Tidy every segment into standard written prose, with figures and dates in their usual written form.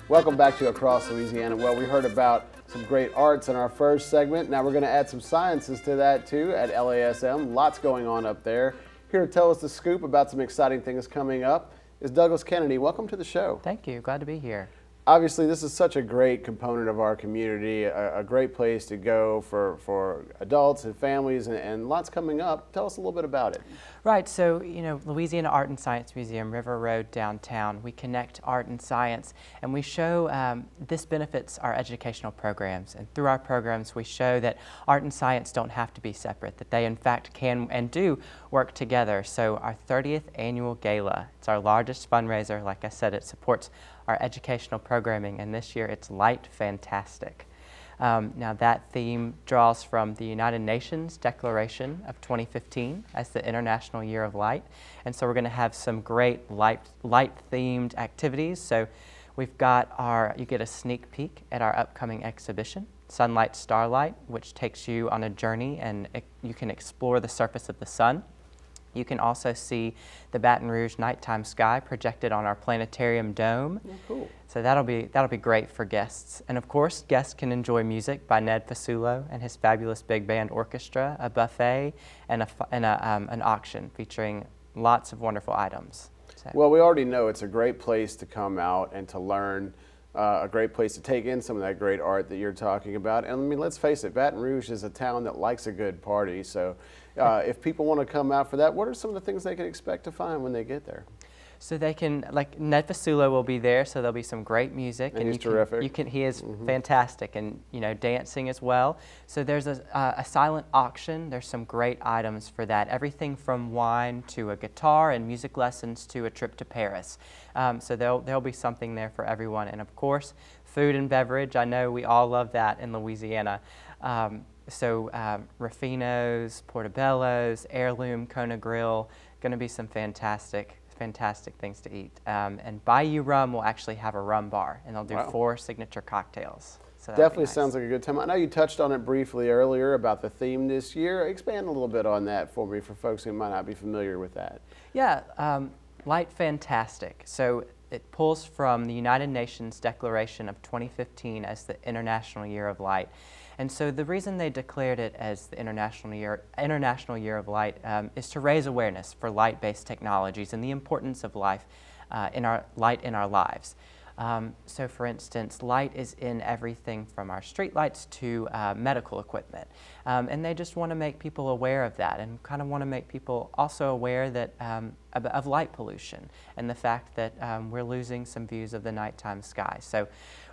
Welcome back to Across Louisiana. Well, we heard about some great arts in our first segment. Now we're going to add some sciences to that too at LASM. Lots going on up there. Here to tell us the scoop about some exciting things coming up is Douglas Kennedy. Welcome to the show. Thank you. Glad to be here. Obviously, this is such a great component of our community, a great place to go for adults and families, and lots coming up. Tell us a little bit about it. Right, so, you know, Louisiana Art and Science Museum, River Road downtown, we connect art and science, and we show this benefits our educational programs. And through our programs, we show that art and science don't have to be separate, that they in fact can and do work together. So our 30th Annual Gala, it's our largest fundraiser. Like I said, it supports our educational programming, and this year it's Light Fantastic. Now that theme draws from the United Nations Declaration of 2015 as the International Year of Light, and so we're going to have some great light-themed activities. So we've got you get a sneak peek at our upcoming exhibition, Sunlight Starlight, which takes you on a journey and you can explore the surface of the sun. You can also see the Baton Rouge nighttime sky projected on our planetarium dome. Oh, cool. So that'll be great for guests. And of course, guests can enjoy music by Ned Fasulo and his fabulous big band orchestra, a buffet, and an auction featuring lots of wonderful items. So. Well, we already know it's a great place to come out and to learn, a great place to take in some of that great art that you're talking about. And I mean, let's face it, Baton Rouge is a town that likes a good party. So if people want to come out for that, what are some of the things they can expect to find when they get there? So they can, like Ned Fasulo will be there, so there'll be some great music. And he's terrific. He is fantastic, and you know, dancing as well. So there's a silent auction. There's some great items for that. Everything from wine to a guitar and music lessons to a trip to Paris. So there'll be something there for everyone. And of course, food and beverage. I know we all love that in Louisiana. Rafino's, Portobello's, Heirloom, Kona Grill, going to be some fantastic things to eat. And Bayou Rum will actually have a rum bar, and they'll do 4 signature cocktails. So definitely sounds like a good time. I know you touched on it briefly earlier about the theme this year. Expand a little bit on that for me, for folks who might not be familiar with that. Yeah, Light Fantastic. So it pulls from the United Nations Declaration of 2015 as the International Year of Light. And so the reason they declared it as the International Year of Light is to raise awareness for light-based technologies and the importance of light in our lives. So for instance, light is in everything from our street lights to medical equipment. And they just want to make people aware of that, and kind of want to make people also aware that of light pollution and the fact that we're losing some views of the nighttime sky. So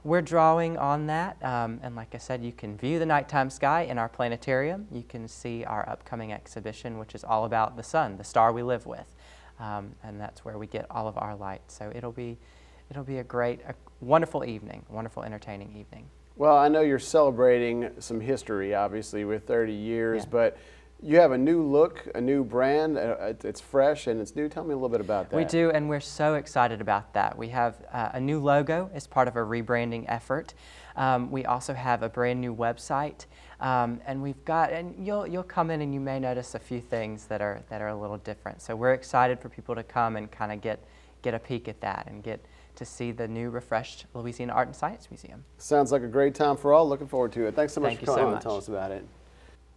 we're drawing on that, and like I said, you can view the nighttime sky in our planetarium. You can see our upcoming exhibition, which is all about the sun, the star we live with, and that's where we get all of our light. So it'll be a wonderful evening, wonderful entertaining evening. Well, I know you're celebrating some history, obviously, with 30 years, but you have a new look, a new brand. It's fresh and it's new. Tell me a little bit about that. We do, and we're so excited about that. We have a new logo as part of a rebranding effort. We also have a brand new website, and you'll come in and you may notice a few things that are a little different. So we're excited for people to come and kind of get a peek at that and get to see the new, refreshed Louisiana Art and Science Museum. Sounds like a great time for all. Looking forward to it. Thanks so much for coming so and telling us about it.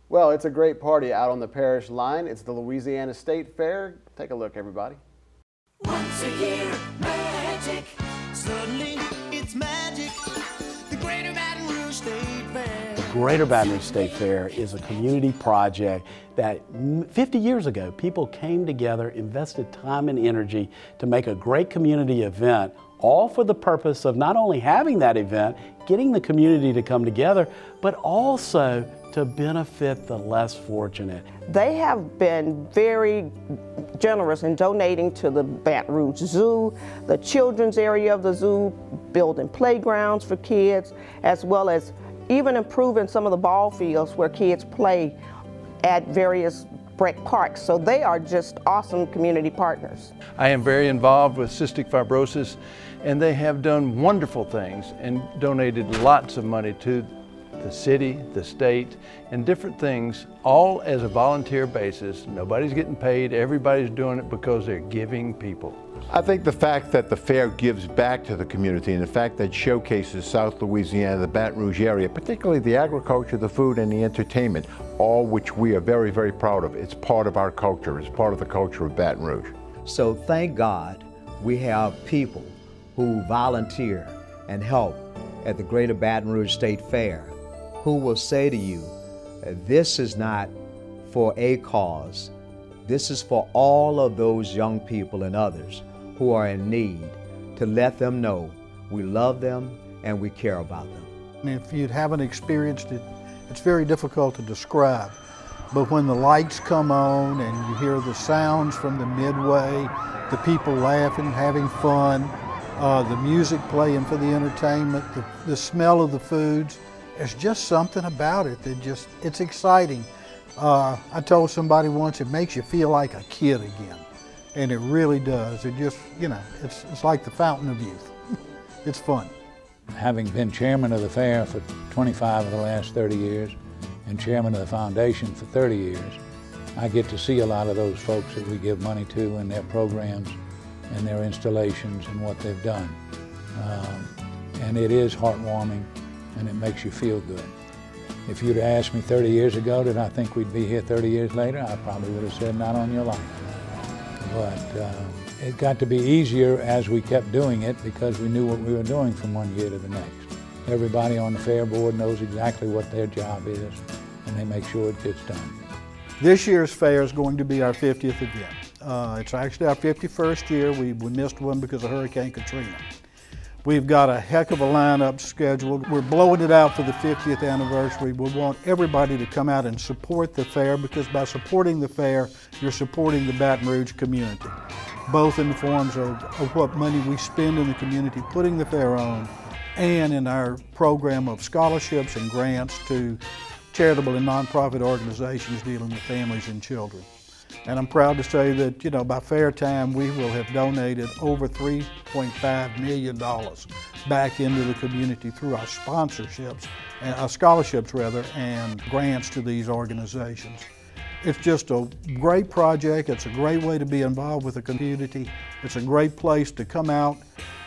Well, it's a great party out on the parish line. It's the Louisiana State Fair. Take a look, everybody. Once a year, magic. Suddenly, it's magic. The Greater Baton Rouge State Fair. The Greater Baton Rouge State Fair is a community project that 50 years ago, people came together, invested time and energy to make a great community event, all for the purpose of not only having that event, getting the community to come together, but also to benefit the less fortunate. They have been very generous in donating to the Baton Rouge Zoo, the children's area of the zoo, building playgrounds for kids, as well as even improving some of the ball fields where kids play at various rec parks. So they are just awesome community partners. I am very involved with cystic fibrosis, and they have done wonderful things and donated lots of money to the city, the state, and different things, all as a volunteer basis. Nobody's getting paid, everybody's doing it because they're giving people. I think the fact that the fair gives back to the community and the fact that it showcases South Louisiana, the Baton Rouge area, particularly the agriculture, the food, and the entertainment, all which we are very, very proud of. It's part of our culture. It's part of the culture of Baton Rouge. So thank God we have people who volunteer and help at the Greater Baton Rouge State Fair who will say to you, this is not for a cause. This is for all of those young people and others who are in need, to let them know we love them and we care about them. And if you haven't experienced it, it's very difficult to describe. But when the lights come on and you hear the sounds from the midway, the people laughing, having fun, the music playing for the entertainment, the smell of the foods, there's just something about it that it's exciting. I told somebody once, it makes you feel like a kid again. And it really does. It just, you know, it's like the fountain of youth. It's fun. Having been chairman of the fair for 25 of the last 30 years and chairman of the foundation for 30 years, I get to see a lot of those folks that we give money to and their programs and their installations and what they've done. And it is heartwarming and it makes you feel good. If you'd asked me 30 years ago, did I think we'd be here 30 years later, I probably would have said, not on your life. But it got to be easier as we kept doing it because we knew what we were doing from one year to the next. Everybody on the fair board knows exactly what their job is, and they make sure it gets done. This year's fair is going to be our 50th event. It's actually our 51st year. We missed one because of Hurricane Katrina. We've got a heck of a lineup scheduled. We're blowing it out for the 50th anniversary. We want everybody to come out and support the fair, because by supporting the fair, you're supporting the Baton Rouge community, both in the forms of what money we spend in the community putting the fair on, and in our program of scholarships and grants to charitable and nonprofit organizations dealing with families and children. And I'm proud to say that, you know, by fair time, we will have donated over $3.5 million back into the community through our sponsorships, our scholarships rather, and grants to these organizations. It's just a great project. It's a great way to be involved with the community. It's a great place to come out,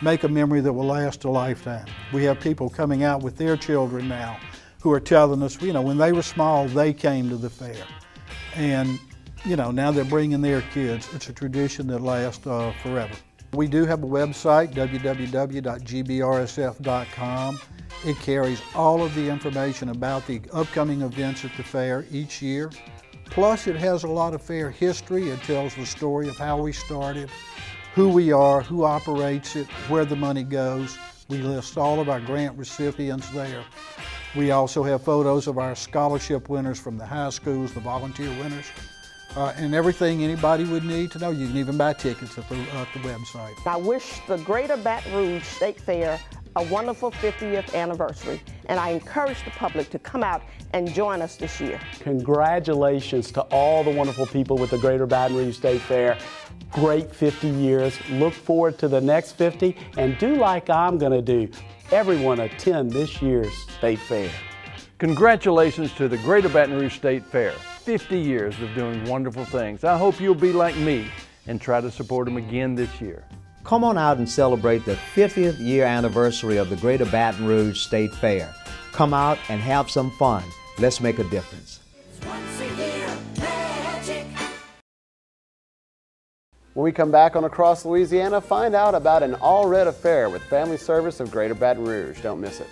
make a memory that will last a lifetime. We have people coming out with their children now who are telling us, you know, when they were small, they came to the fair. And you know, now they're bringing their kids. It's a tradition that lasts forever. We do have a website, www.gbrsf.com. It carries all of the information about the upcoming events at the fair each year. Plus, it has a lot of fair history. It tells the story of how we started, who we are, who operates it, where the money goes. We list all of our grant recipients there. We also have photos of our scholarship winners from the high schools, the volunteer winners. And everything anybody would need to know. You can even buy tickets at the website. I wish the Greater Baton Rouge State Fair a wonderful 50th anniversary, and I encourage the public to come out and join us this year. Congratulations to all the wonderful people with the Greater Baton Rouge State Fair. Great 50 years. Look forward to the next 50, and do like I'm going to do. Everyone attend this year's State Fair. Congratulations to the Greater Baton Rouge State Fair. 50 years of doing wonderful things. I hope you'll be like me and try to support them again this year. Come on out and celebrate the 50th year anniversary of the Greater Baton Rouge State Fair. Come out and have some fun. Let's make a difference. Once a year, magic. When we come back on Across Louisiana, find out about an all-red affair with Family Service of Greater Baton Rouge. Don't miss it.